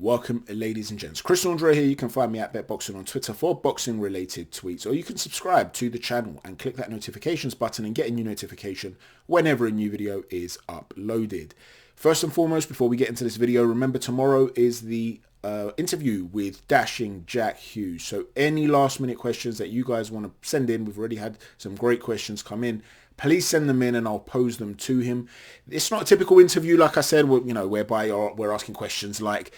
Welcome, ladies and gents. Chris Andre here. You can find me at BetBoxing on Twitter for boxing related tweets, or you can subscribe to the channel and click that notifications button and get a new notification whenever a new video is uploaded. First and foremost, before we get into this video, remember tomorrow is the interview with Dashing Jack Hughes. So any last minute questions that you guys want to send in, we've already had some great questions come in. Please send them in and I'll pose them to him. It's not a typical interview, like I said, whereby we're asking questions like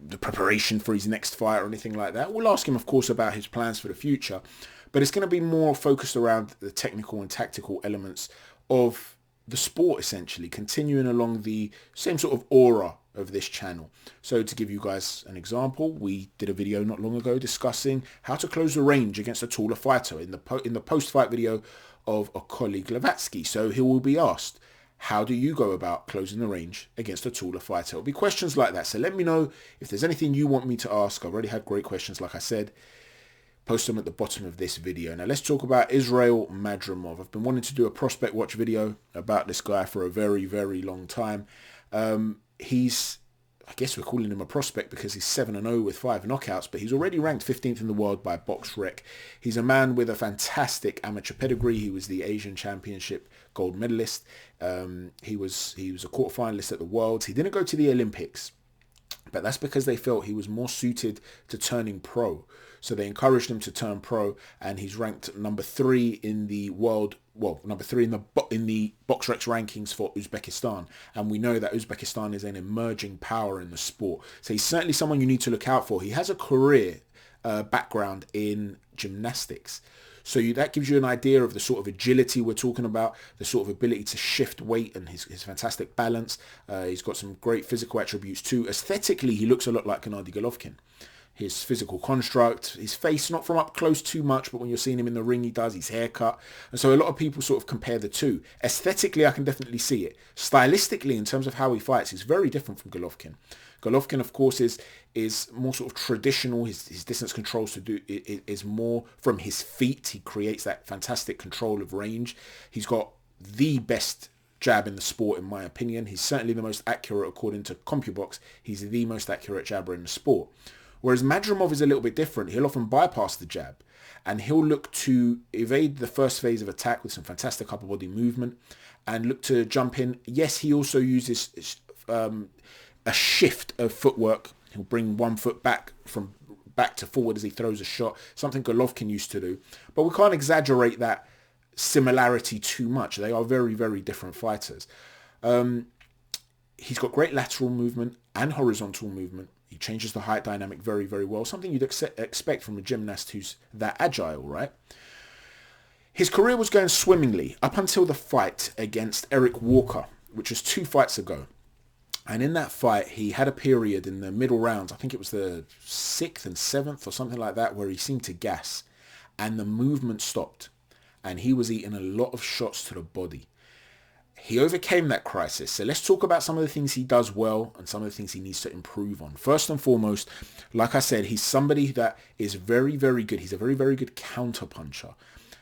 the preparation for his next fight or anything like that. We'll ask him, of course, about his plans for the future, but it's going to be more focused around the technical and tactical elements of the sport, essentially, continuing along the same sort of aura of this channel. So to give you guys an example, we did a video not long ago discussing how to close the range against a taller fighter in the post-fight video of a colleague Lavatsky. So he will be asked, how do you go about closing the range against a taller fighter? It'll be questions like that. So let me know if there's anything you want me to ask. I've already had great questions, like I said. Post them at the bottom of this video. Now let's talk about Israil Madrimov. I've been wanting to do a prospect watch video about this guy for a very, very long time. I guess we're calling him a prospect because he's 7-0 with 5 knockouts, but he's already ranked 15th in the world by BoxRec. He's a man with a fantastic amateur pedigree. He was the Asian Championship gold medalist. He was a quarterfinalist at the Worlds. He didn't go to the Olympics, but that's because they felt he was more suited to turning pro. So they encouraged him to turn pro, and he's ranked number 3 in the world. Well, number 3 in the BoxRec rankings for Uzbekistan, and we know that Uzbekistan is an emerging power in the sport. So he's certainly someone you need to look out for. He has a career background in gymnastics, so that gives you an idea of the sort of agility we're talking about, the sort of ability to shift weight, and his fantastic balance. He's got some great physical attributes too. Aesthetically, he looks a lot like Gennady Golovkin. His physical construct, his face, not from up close too much, but when you're seeing him in the ring, he does his haircut. And so a lot of people sort of compare the two. Aesthetically, I can definitely see it. Stylistically, in terms of how he fights, he's very different from Golovkin. Golovkin, of course, is more sort of traditional. His distance controls is more from his feet. He creates that fantastic control of range. He's got the best jab in the sport, in my opinion. He's certainly the most accurate, according to CompuBox. He's the most accurate jabber in the sport. Whereas Madrimov is a little bit different. He'll often bypass the jab and he'll look to evade the first phase of attack with some fantastic upper body movement and look to jump in. Yes, he also uses a shift of footwork. He'll bring one foot back to forward as he throws a shot, something Golovkin used to do. But we can't exaggerate that similarity too much. They are very, very different fighters. He's got great lateral movement and horizontal movement. He changes the height dynamic very, very well. Something you'd expect from a gymnast who's that agile, right? His career was going swimmingly up until the fight against Eric Walker, which was 2 fights ago. And in that fight, he had a period in the middle rounds, I think it was the 6th and 7th or something like that, where he seemed to gas. And the movement stopped. And he was eating a lot of shots to the body. He overcame that crisis. So let's talk about some of the things he does well and some of the things he needs to improve on. First and foremost, like I said, he's somebody that is very, very good. He's a very, very good counter puncher.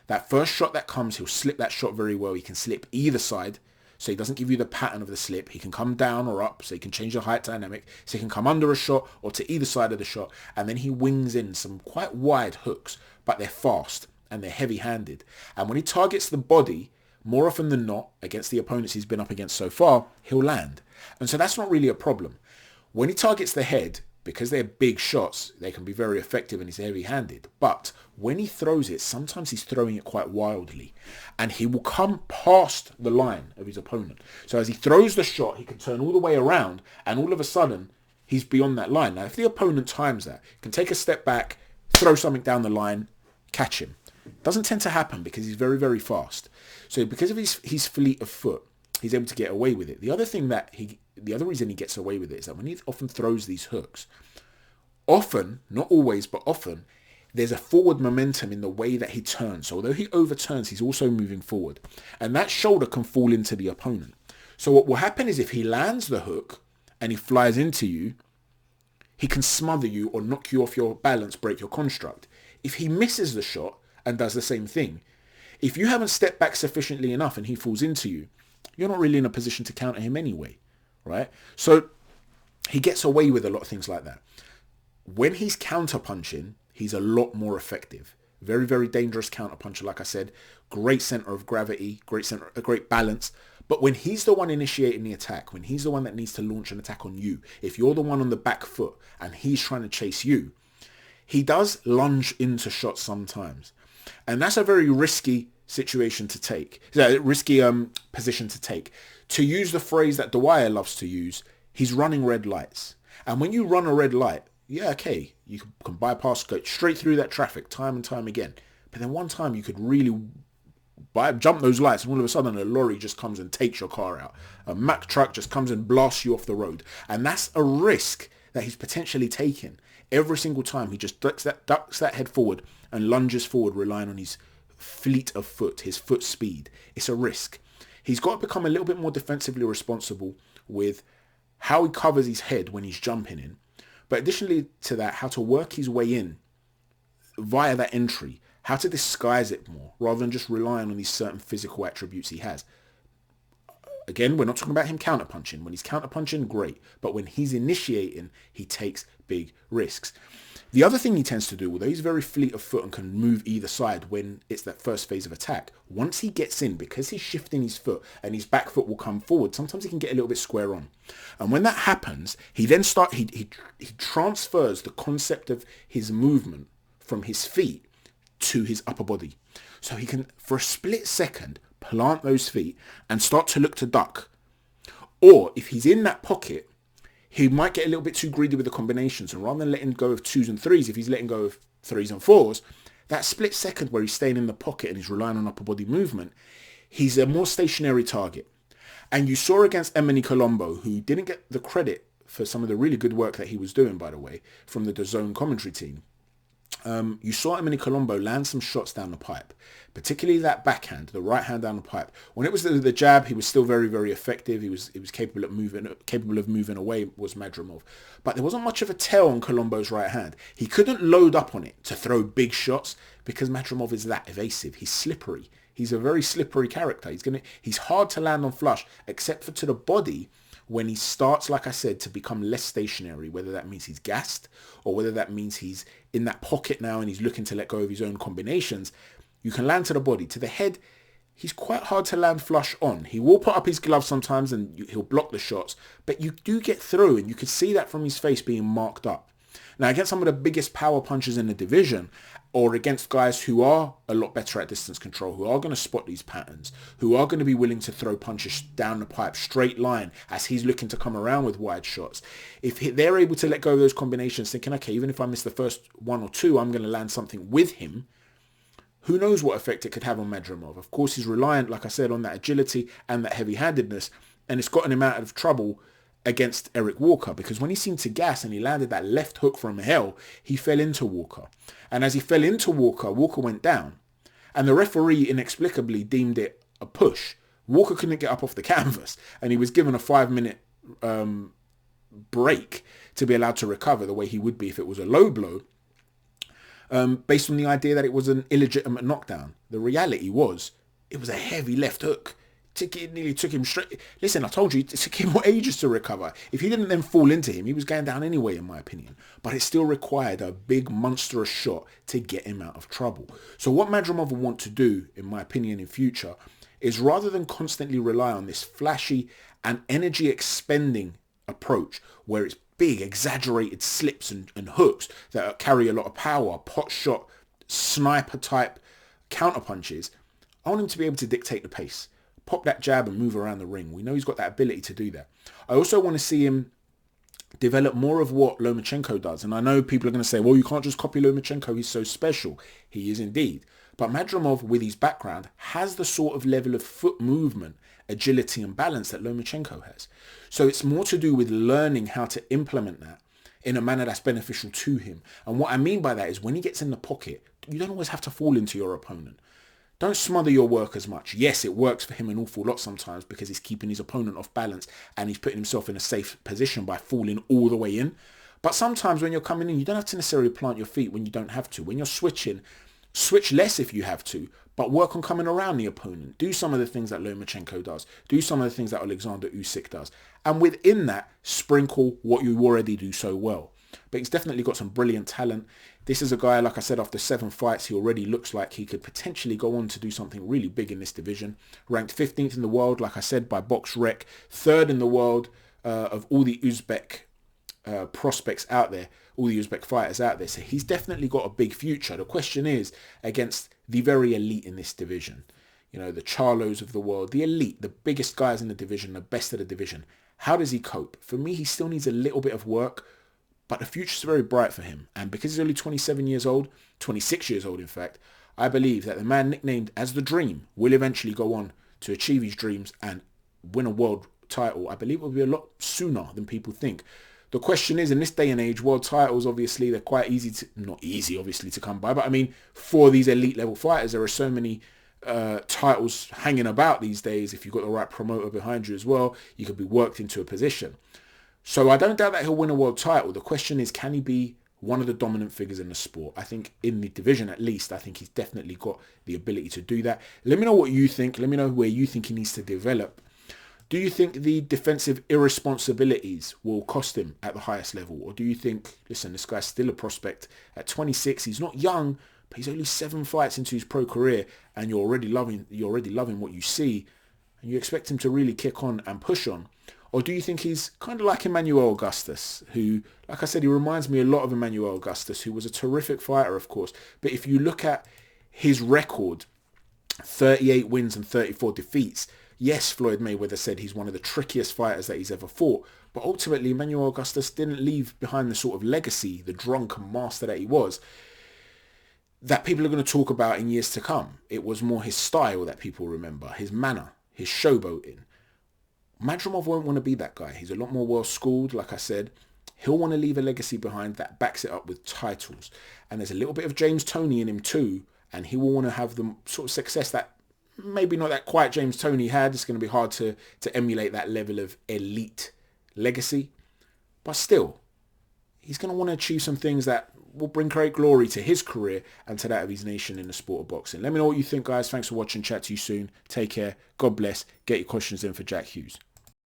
That first shot that comes, he'll slip that shot very well. He can slip either side, so he doesn't give you the pattern of the slip. He can come down or up, so he can change the height dynamic. So he can come under a shot or to either side of the shot. And then he wings in some quite wide hooks, but they're fast and they're heavy-handed. And when he targets the body, more often than not, against the opponents he's been up against so far, he'll land. And so that's not really a problem. When he targets the head, because they're big shots, they can be very effective and he's heavy-handed. But when he throws it, sometimes he's throwing it quite wildly. And he will come past the line of his opponent. So as he throws the shot, he can turn all the way around and all of a sudden, he's beyond that line. Now, if the opponent times that, he can take a step back, throw something down the line, catch him. Doesn't tend to happen because he's very, very fast. So because of his fleet of foot, he's able to get away with it. The other reason he gets away with it is that when he often throws these hooks, often, not always, but often, there's a forward momentum in the way that he turns. So although he overturns, he's also moving forward. And that shoulder can fall into the opponent. So what will happen is if he lands the hook and he flies into you, he can smother you or knock you off your balance, break your construct. If he misses the shot and does the same thing, if you haven't stepped back sufficiently enough and he falls into you, you're not really in a position to counter him anyway, right? So He gets away with a lot of things like that. When he's counter-punching, he's a lot more effective. Very, very dangerous counter-puncher, like I said. Great center of gravity, great balance. But when he's the one initiating the attack, when he's the one that needs to launch an attack on you, if you're the one on the back foot and he's trying to chase you, he does lunge into shots sometimes. And that's a very risky situation to take. Risky position to take. To use the phrase that Dwyer loves to use, he's running red lights. And when you run a red light, yeah, okay, you can bypass, go straight through that traffic time and time again. But then one time you could really jump those lights and all of a sudden a lorry just comes and takes your car out. A Mack truck just comes and blasts you off the road. And that's a risk that he's potentially taking. Every single time he just ducks that head forward and lunges forward, relying on his fleet of foot, his foot speed. It's a risk. He's got to become a little bit more defensively responsible with how he covers his head when he's jumping in. But additionally to that, how to work his way in via that entry, how to disguise it more rather than just relying on these certain physical attributes he has. Again, we're not talking about him counterpunching. When he's counterpunching, great. But when he's initiating, he takes big risks. The other thing he tends to do, although he's very fleet of foot and can move either side when it's that first phase of attack, once he gets in, because he's shifting his foot and his back foot will come forward, sometimes he can get a little bit square on. And when that happens, he then he transfers the concept of his movement from his feet to his upper body. So he can, for a split second, plant those feet and start to look to duck. Or if he's in that pocket, he might get a little bit too greedy with the combinations, and rather than letting go of 2s and 3s, if he's letting go of 3s and 4s, that split second where he's staying in the pocket and he's relying on upper body movement, he's a more stationary target. And you saw against Emeni Colombo, who didn't get the credit for some of the really good work that he was doing, by the way, from the DAZN commentary team. You saw Emeni Colombo land some shots down the pipe, particularly that backhand, the right hand down the pipe. When it was the jab, he was still very, very effective. He was capable of moving away, was Madrimov. But there wasn't much of a tell on Colombo's right hand. He couldn't load up on it to throw big shots because Madrimov is that evasive. He's slippery. He's a very slippery character. He's hard to land on flush, except for to the body, when he starts, like I said, to become less stationary, whether that means he's gassed or whether that means he's in that pocket now and he's looking to let go of his own combinations, you can land to the body. To the head, he's quite hard to land flush on. He will put up his glove sometimes and he'll block the shots, but you do get through, and you could see that from his face being marked up. Now, against some of the biggest power punchers in the division, or against guys who are a lot better at distance control, who are going to spot these patterns, who are going to be willing to throw punches down the pipe, straight line, as he's looking to come around with wide shots. If they're able to let go of those combinations, thinking, okay, even if I miss the first 1 or 2, I'm going to land something with him, who knows what effect it could have on Madrimov. Of course, he's reliant, like I said, on that agility and that heavy-handedness, and it's gotten him out of trouble against Eric Walker, because when he seemed to gas and he landed that left hook from hell, he fell into Walker. And as he fell into Walker, Walker went down. And the referee inexplicably deemed it a push. Walker couldn't get up off the canvas, and he was given a 5-minute break to be allowed to recover the way he would be if it was a low blow, based on the idea that it was an illegitimate knockdown. The reality was, it was a heavy left hook. It nearly took him straight. Listen, I told you, it took him ages to recover. If he didn't then fall into him, he was going down anyway, in my opinion. But it still required a big, monstrous shot to get him out of trouble. So what Madrimov will want to do, in my opinion, in future, is rather than constantly rely on this flashy and energy-expending approach, where it's big, exaggerated slips and hooks that carry a lot of power, pot shot, sniper-type counterpunches, I want him to be able to dictate the pace. Pop that jab and move around the ring. We know he's got that ability to do that. I also want to see him develop more of what Lomachenko does. And I know people are going to say, well, you can't just copy Lomachenko. He's so special. He is indeed. But Madrimov, with his background, has the sort of level of foot movement, agility and balance that Lomachenko has. So it's more to do with learning how to implement that in a manner that's beneficial to him. And what I mean by that is when he gets in the pocket, you don't always have to fall into your opponent. Don't smother your work as much. Yes, it works for him an awful lot sometimes because he's keeping his opponent off balance and he's putting himself in a safe position by falling all the way in. But sometimes when you're coming in, you don't have to necessarily plant your feet when you don't have to. When you're switching, switch less if you have to, but work on coming around the opponent. Do some of the things that Lomachenko does. Do some of the things that Alexander Usyk does. And within that, sprinkle what you already do so well. But he's definitely got some brilliant talent. This is a guy, like I said, after 7 fights, he already looks like he could potentially go on to do something really big in this division. Ranked 15th in the world, like I said, by BoxRec. 3rd in the world of all the Uzbek prospects out there, all the Uzbek fighters out there. So he's definitely got a big future. The question is, against the very elite in this division, you know, the Charlos of the world, the elite, the biggest guys in the division, the best of the division, how does he cope? For me, he still needs a little bit of work, but the future's very bright for him. And because he's only 27 years old, 26 years old in fact, I believe that the man nicknamed as the Dream will eventually go on to achieve his dreams and win a world title. I believe it will be a lot sooner than people think. The question is, in this day and age, world titles, obviously, they're quite easy to, not easy, obviously, to come by. But I mean, for these elite level fighters, there are so many titles hanging about these days. If you've got the right promoter behind you as well, you could be worked into a position. So I don't doubt that he'll win a world title. The question is, can he be one of the dominant figures in the sport? I think in the division, at least, I think he's definitely got the ability to do that. Let me know what you think. Let me know where you think he needs to develop. Do you think the defensive irresponsibilities will cost him at the highest level? Or do you think, listen, this guy's still a prospect at 26. He's not young, but he's only 7 fights into his pro career, and you're already loving what you see, and you expect him to really kick on and push on? Or do you think he's kind of like Emmanuel Augustus, who, like I said, he reminds me a lot of Emmanuel Augustus, who was a terrific fighter, of course. But if you look at his record, 38 wins and 34 defeats, yes, Floyd Mayweather said he's one of the trickiest fighters that he's ever fought. But ultimately, Emmanuel Augustus didn't leave behind the sort of legacy, the drunken master that he was, that people are going to talk about in years to come. It was more his style that people remember, his manner, his showboating. Madrimov won't want to be that guy. He's a lot more well-schooled, like I said. He'll want to leave a legacy behind that backs it up with titles. And there's a little bit of James Toney in him too, and he will want to have the sort of success that maybe not that quite James Toney had. It's going to be hard to emulate that level of elite legacy. But still, he's going to want to achieve some things that will bring great glory to his career and to that of his nation in the sport of boxing. Let me know what you think, guys. Thanks for watching. Chat to you soon. Take care. God bless. Get your questions in for Jack Hughes.